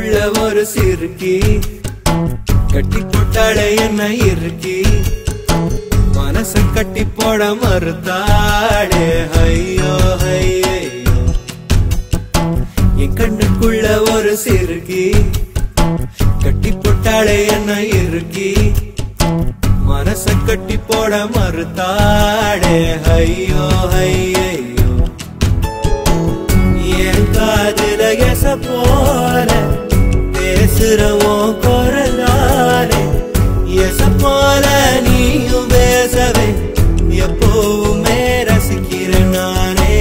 கண்ணுக்குள்ள ஒரு சிறுக்கி கட்டி போட்டாளே என்ன இருக்கி மனச கட்டி போட மறுத்தாளே ஐயோ ஐயோ என் கண்ணுக்குள்ள ஒரு சிறுக்கி கட்டி போட்டாளே என்ன இருக்கி மனச கட்டி போட மறுத்தாளே ஐயோ ஐயோ என் காதுல எச போல பேசுறவோ குரலாலே எச போல நீயும் பேசவே எப்பவுமே ரசிக்கிறேன் நானே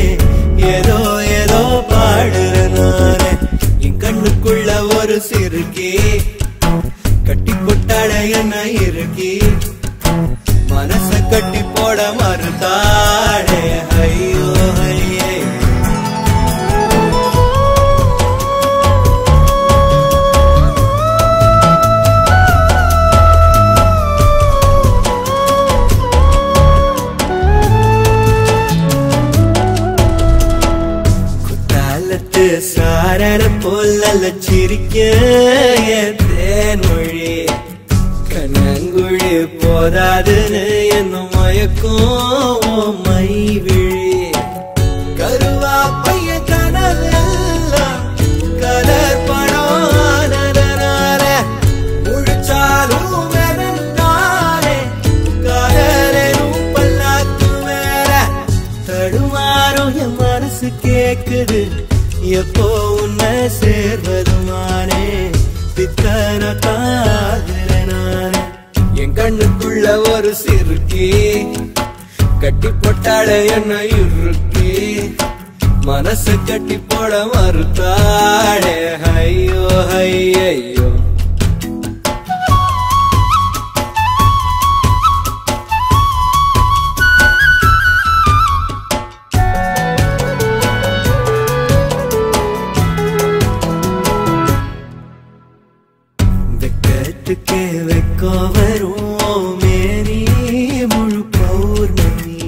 ஏதோ ஏதோ பாடுறேன் நானே என் கண்ணுக்குள்ள ஒரு சிறுக்கி கட்டி போட்டாள என்ன இருக்கி மனச கட்டி போட மறுத்தாளே ஐயோ ஐயோ சாரர போல சிரிக்க தேன்மொழி கண்ணங்குழி போதாதுன்னு என்ன மயக்கும் மை விழி கருவா பைய கனவெல்லாம் கலர் பணான முழிச்சாலும் வெறுந்தாலே காதலும் பல்லாக்கு வேற தடுமாறும் என் மனசு கேக்குது எப்போ உன்னை சேர்வதுமானே பித்தன தாகிறனானே என் கண்ணுக்குள்ள ஒரு சிறுக்கி கட்டி போட்டாள என்ன இருக்கி மனச கட்டி போட மறுத்தாளே ஐயோ ஐயோ வெக்கோ வரும் மேரி முழு பௌர்ணமி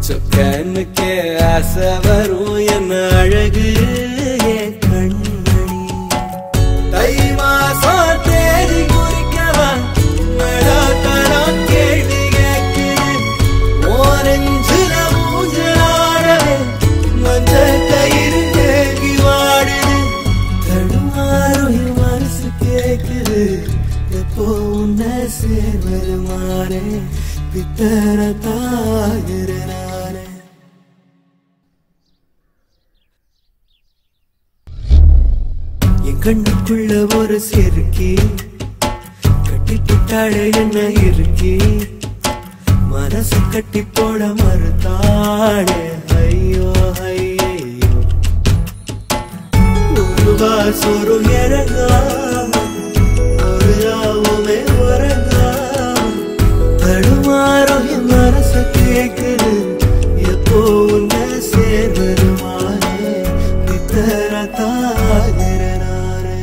சொக்கனுக்கே ஆசை வரும் என்ன அழகு என் கண்மணி தை மாசம் தேடி குறிக்கவா மழாத்தரம் கேள்வி கேட்குது ஓரஞ்சுல ஊஞ்சலாடவே மஞ்ச கயிறு கேள்வி வாடுது தடுமாறும் மனசு கேட்குது எப்போ உன்னை சேர்வதுமானே பித்தர தாகிறனானே என் கண்ணுக்குள்ள ஒரு சிறுக்கி கட்டி போட்டாளே என்ன இருக்கி மனசு கட்டி போட மறுத்தாளே ஐயோ ஐயோ ஒரு வாசொரு இறங்காம யாவுமே உறங்காம தடுமாறும் என் மனசு கேக்குது எப்போ உன்னை சேர்வதுமானே பித்தர தாகிறனானே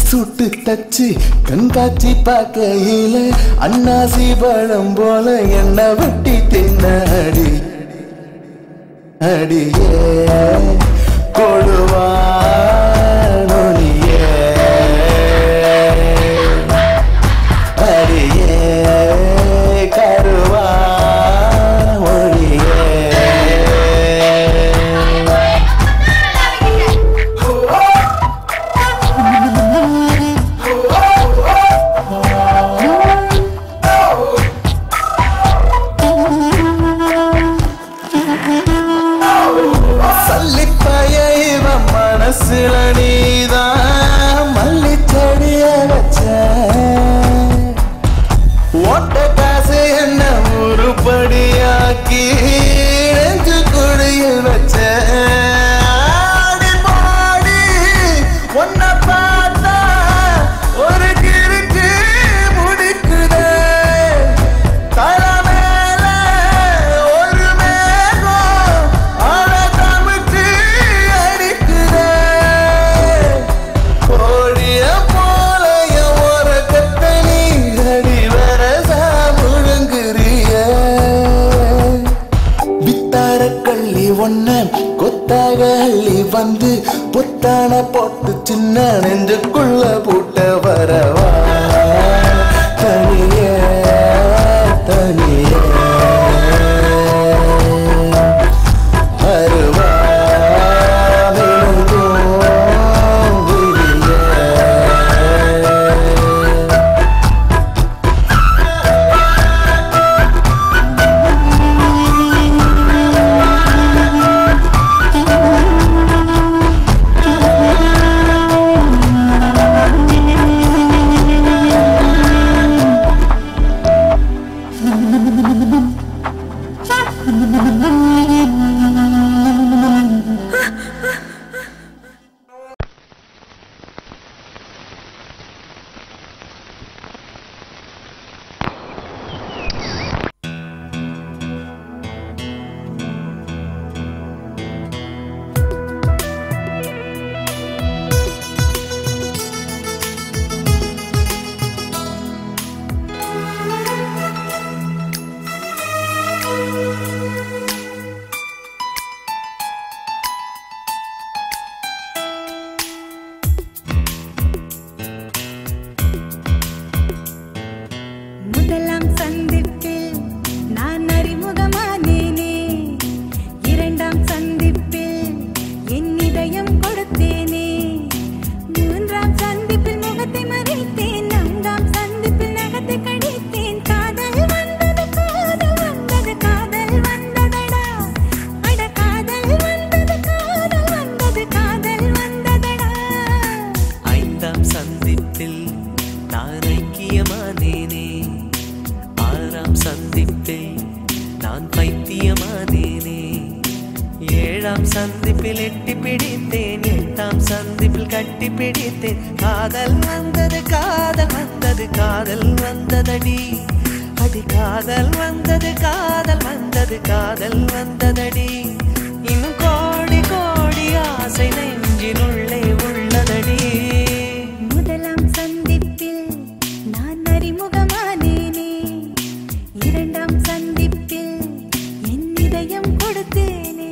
சுட்டு தச்சு கண்காட்சி பார்க்கையில அன்னாசி பழம் போல என்ன வெட்டி தின்ன அடி அடியே கொடுவா நொடியே அடியே கருவா மொழியே மனசுல நீதான் மல்லிச்செடிய வச்ச ஓட்ட காசு என்ன உருப்படியாக்கி நெஞ்சு குடியில் வச்ச பாடி ஒன்ன பார்த்தா ஒரு கிறுக்கு முடிக்குதே தலை மேல ஒரு மேகம் அட தமிழ்ச்சி அடிக்குதே கோழிய போலைய ஒரு கத்தனி அடி வரசா முழுங்குறிய வித்தார கள்ளி ஒன்ன கொத்தாக அள்ளி வந்து புத்தான போட்டு சின்ன நெஞ்சுக்குள்ள போட்ட வரவா தனிய தனிய அருவா சந்திப்பில் எட்டி பிடித்தேன் எட்டாம் சந்திப்பில் கட்டி பிடித்தேன் காதல் வந்தது காதல் வந்தது காதல் வந்ததடி அடி காதல் வந்தது காதல் வந்தது காதல் வந்ததடி இன்னும் கோடி கோடி ஆசை நெஞ்சினுள்ளே உள்ளதடி முதலாம் சந்திப்பில் நான் அறிமுகமானேனே இரண்டாம் சந்திப்பில் என் இதயம் கொடுத்தேனே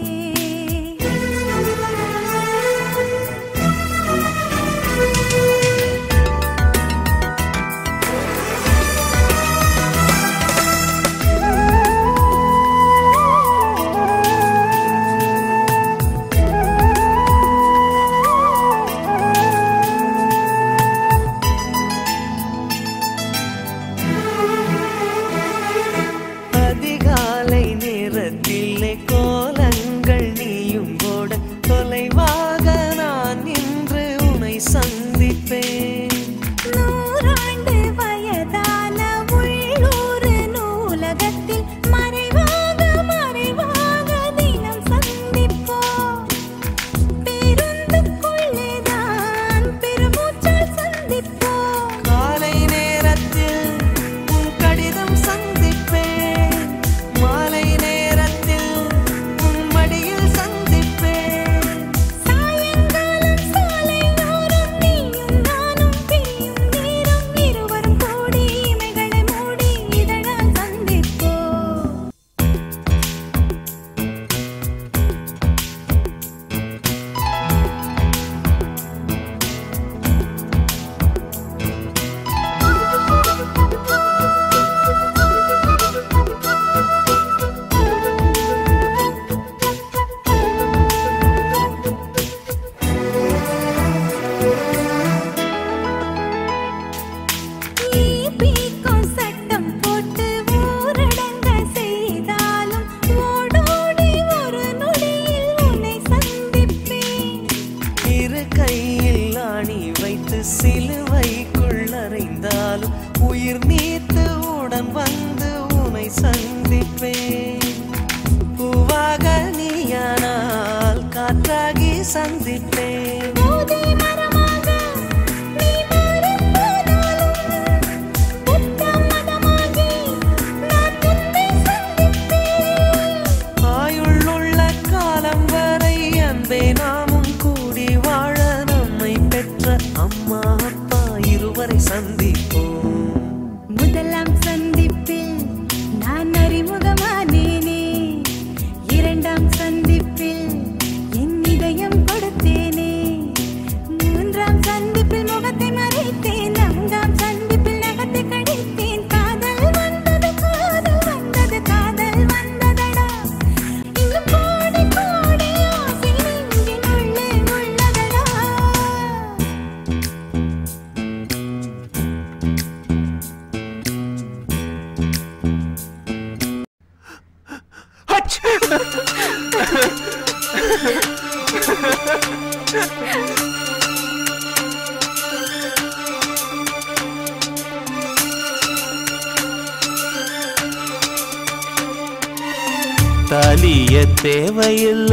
தாலிய தேவையில்ல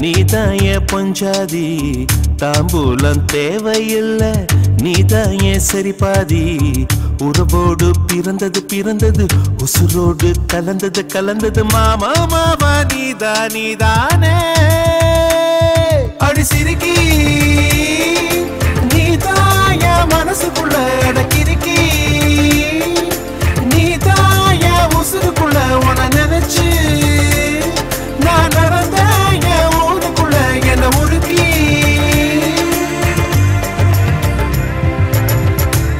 நீதாய பொஞ்சாதி தாம்பூலம் தேவையில்ல நீதாய சரிபாதி உறவோடு பிறந்தது பிறந்தது உசுரோடு கலந்தது கலந்தது மாமா மாமா நீதானே அடி சிரிக்கி நீதாய மனசுக்குள்ள அடக்கிருக்கி நீதாய உசுருக்குள்ள உன நினைச்சு நான் நடந்த என் ஊருக்குள்ள என்ன உருக்கி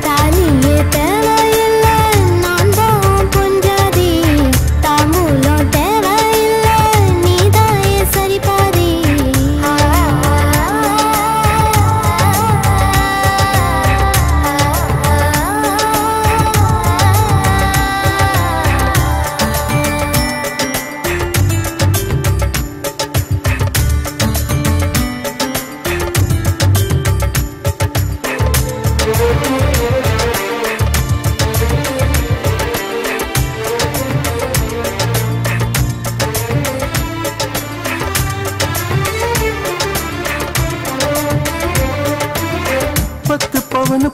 தாலியே தேவையில்ல நான் தான் பொஞ்சாதி தாம்பூலம் தேவையில்ல நீதாயே சரிபாதி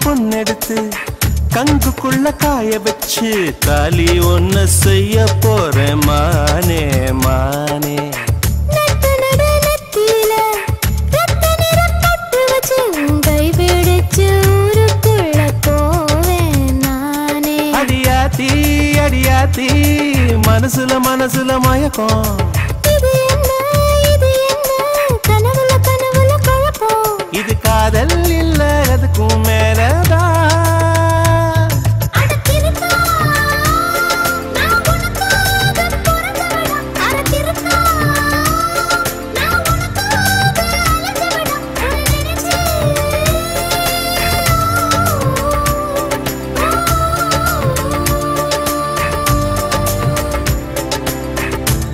பொண்ணெடுத்து கங்குக்குள்ள காய வச்சு தாலி ஒன்னு செய்ய போறேன் மானே மானே அடியாத்தி அடியாத்தி மனசுல மனசுல மயக்கம் இது காதல் இல்ல அதுக்கும் மேலதான்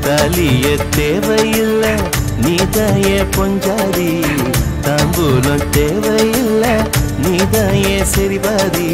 தாலிய தேவையில்ல நீதாய பொஞ்சாதி தாம்பூலம் தேவையில்ல நீதாய சரிபாதி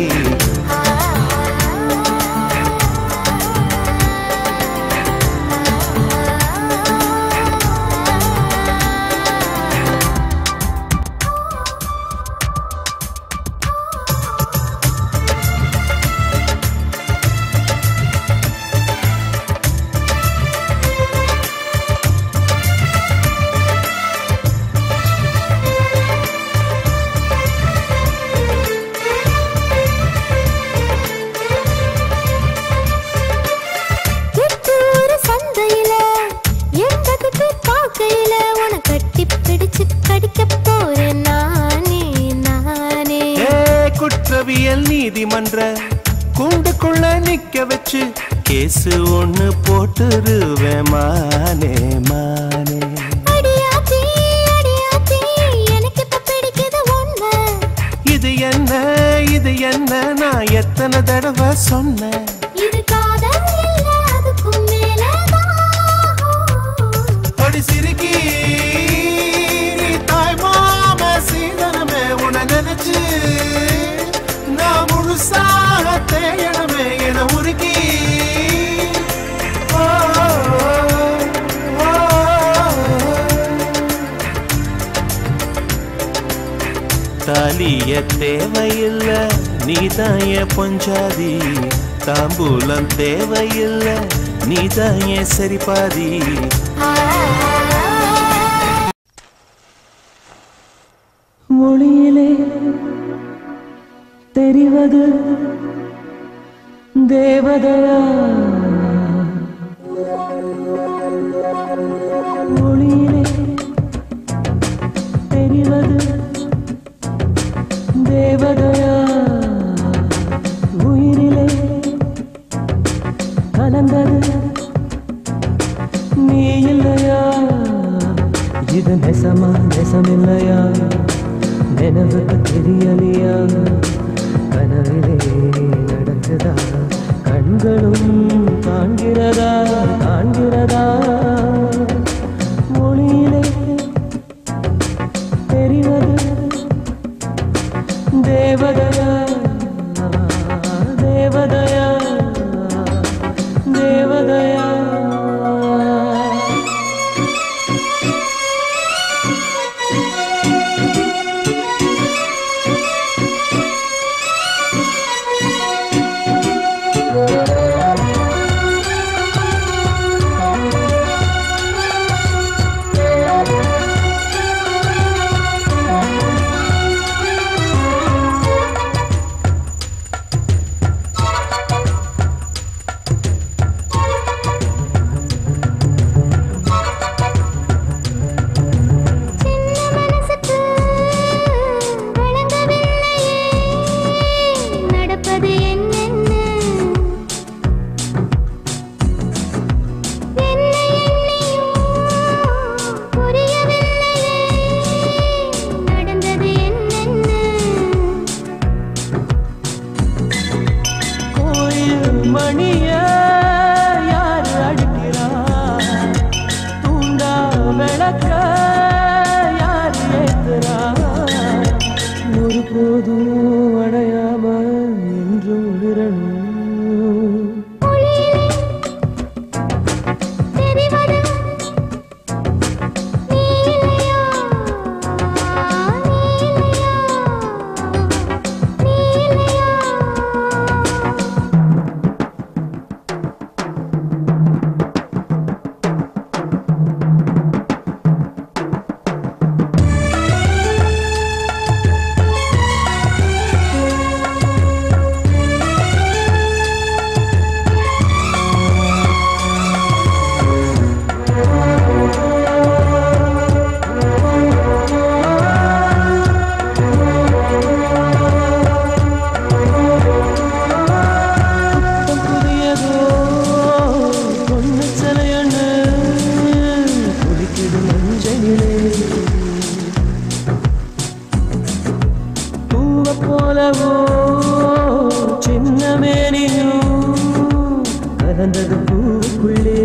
குற்றவியல் நீதிமன்ற கூண்டுக்குள்ள நிக்க வச்சு கேசு ஒண்ணு போட்டுருவேன் மானே மானே இது என்ன நான் எத்தனை தடவை சொன்னேன் அடி சிரிக்கி தாய் மாம சீதனமே உன நினைச்சு நான் முழுசாக தேயணமே என உருக்கி தாலிய தேவையில்ல நீதாய பொஞ்சாதி தாம்பூலம் தேவையில்ல நீதாய சரிபாதி மொழியிலே தெரிவது தேவதையா மொழியிலே தெரிவது தேவதையா உயிரிலே கலந்தது நீ இல்லையா இது நெசமா நெசமில்லையா நினைவுக்கு தெரியலையா கனவிலே நடக்குதா கண்களும் காண்கிறதா காண்கிறதா மொழியிலே தெரிவது தேவதையா தேவதையா தேவதையா பூக்குள்ளே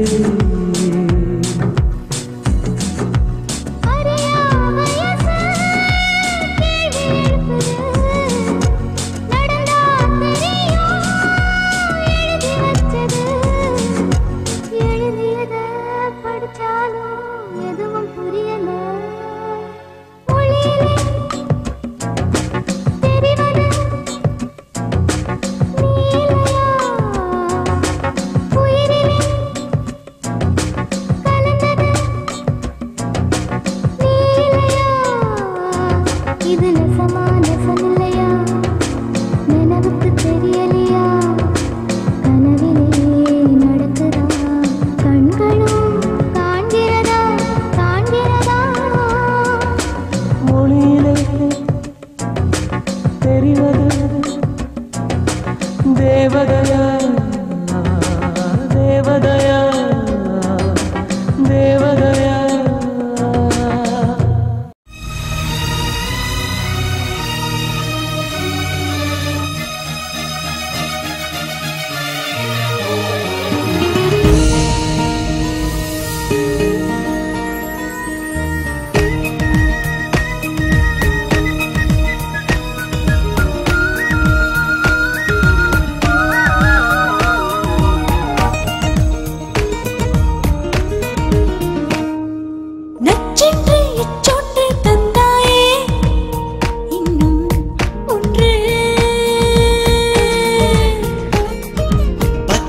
தேவதயா தேவதயா தேவதயா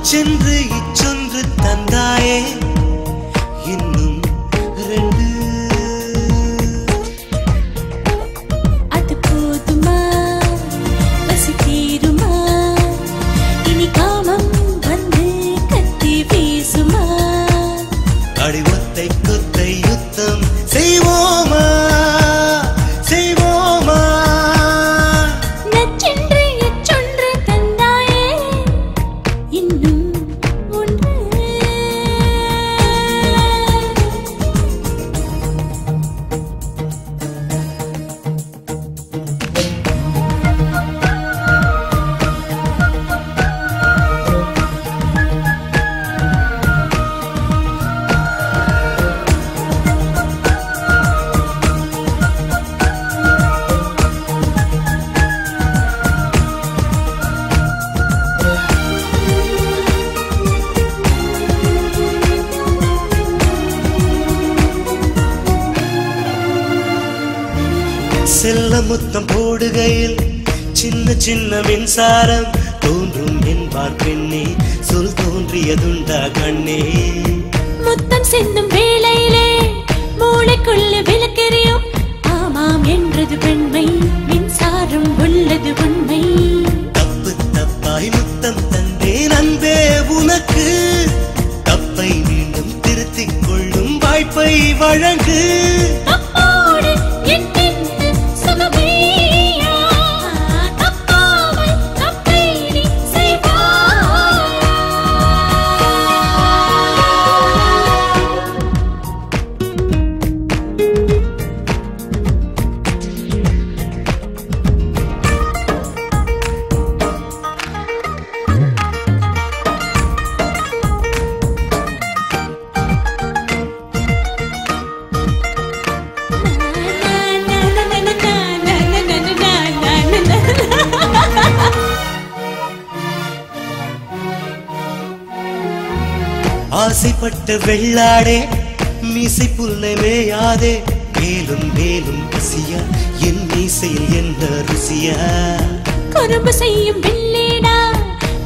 சென்று இச்சொன்று தந்தாயே இன்னும் ரெண்டு அது போதுமா பசி தீருமா இனி காமம் வந்து கத்தி வீசுமா அடி ஒத்தை கொத்தை யுத்தம் செய்வோமா செய்வோமா நச்சென்று இச்சொன்று தந்தாயே இன்னும் செல்ல முத்தம் போடுகையில் சின்ன சின்ன மின்சாரம் தோன்றும் என்பார் பெண்ணே சொல் தோன்றியதுண்டா கண்ணே முத்தம் சிந்தும் வேளையிலே மூளைக்குள்ள விளக்கெரியும் ஆமாம் என்றது பெண்மை மின்சாரம் உள்ளது உண்மை தப்பு தப்பாய் முத்தம் தந்தேன் அன்பே உனக்கு தப்பை மீண்டும் திருத்திக் கொள்ளும் வாய்ப்பை வழங்கு ஆசைப்பட்ட வெள்ளாடே மீசை புல்லை மேயாதே மேலும் மேலும் பசியா என் மீசையில் என்ன ருசியா குறும்பு செய்யும் வெள்ளேடா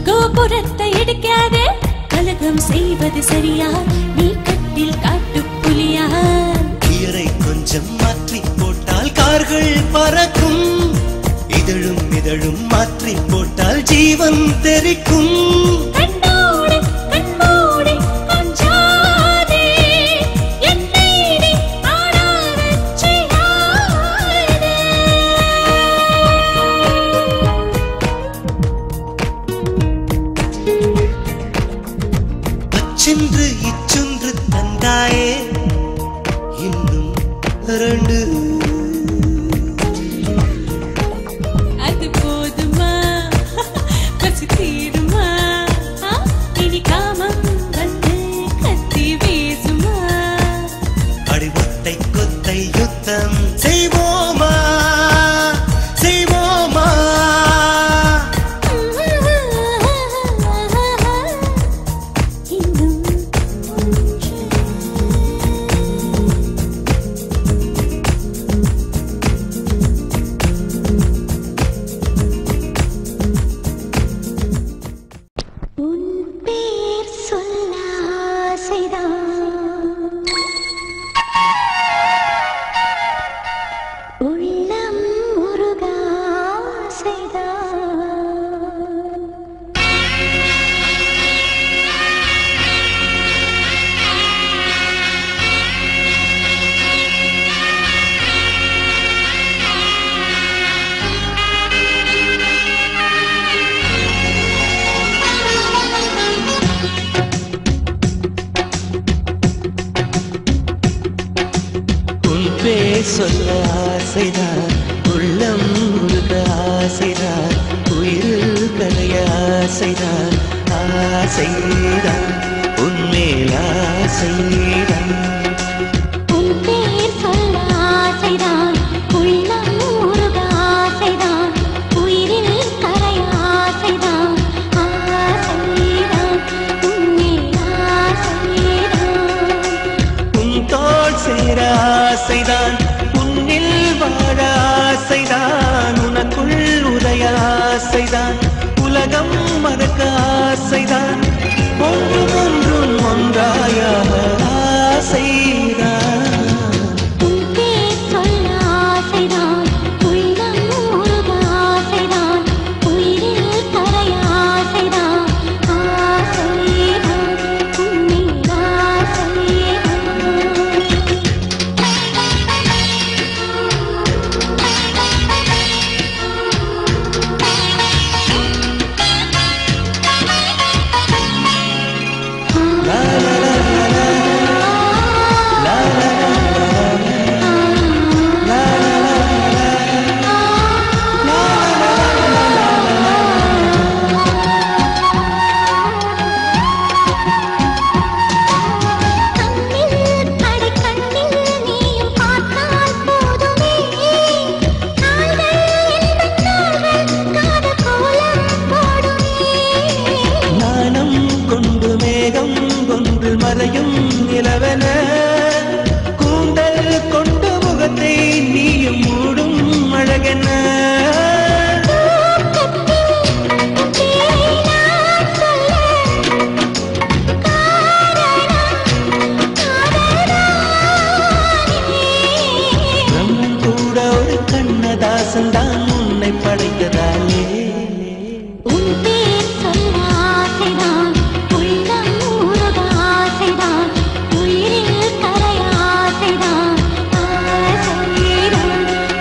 கோபுரத்தை எடுக்காதே கலகம் செய்வது சரியா நீ கட்டில் காட்டு புலியா கியரை கொஞ்சம் மாற்றி போட்டால் கார்கள் பறக்கும் இதழும் இதழும் மாற்றி போட்டால் ஜீவன் தெரிக்கும் சென்று இச்சொன்று தந்தாயே இன்னும் ரெண்டு அது போதுமா பசி தீருமா இனி காமம் சொல்ல ஆசைதான் உள்ளம் உருக ஆசைதான் உயிர் கலைய ஆசைதான் ஆசைதான் உன்மேல் ஆசைதான் உன் பேர் சொல்ல ஆசைதான் உள்ளம் உருக ஆசைதான் உயிரில் கரைய ஆசைதான் ஆசைதான் உன்மேல் ஆசைதான் உன் தோள் சேர ஆசைதான் உன்னில் வாழ ஆசைதான் உனக்குள் உதய ஆசைதான் உலகம் மறக்க ஆசைதான் ஒன்றும் ஒன்றும் ஒன்றாயாக ஆசைதான் உன் பேர் சொல்ல ஆசைதான் உள்ளம் உருக ஆசைதான் உயிரில் கரைய ஆசைதான் ஆசைதான் உன்மேல் ஆசைதான் நிலவன கூந்தல் கொண்ட முகத்தை நீயும் மூடும் அழகென பிரம்மன் கூட ஒரு கண்ணதாசன் தான் உன்னை படைத்ததாலே உன் பேர் சொல்ல ஆசைதான் உள்ளம் உருக ஆசைதான் உயிரில் கரைய ஆசைதான் ஆசைதான்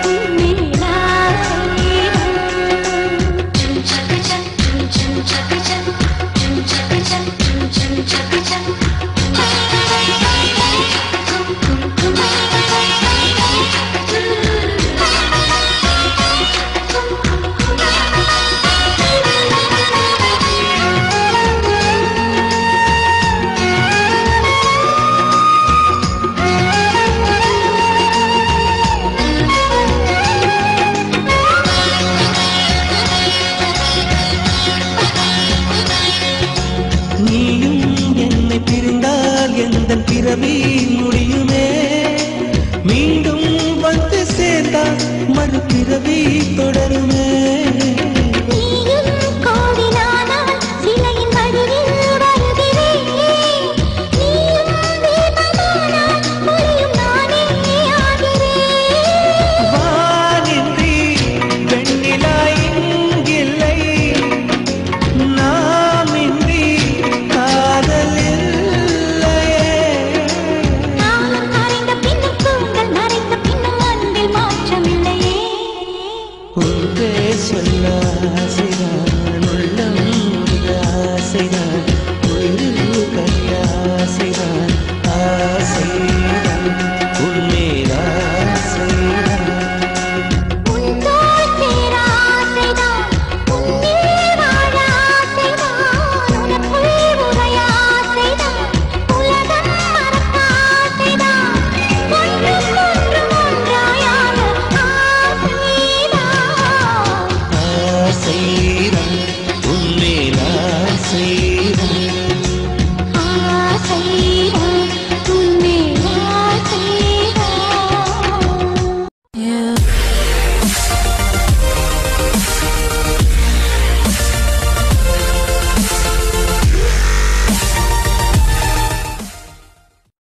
உன்மேல் ஆசைதான் நீயும் என்னை பிரிந்தால் எந்த பிறவி முடியுமே மீண்டும் வந்து சேர்ந்தால் மறுபிறவி தொடருமே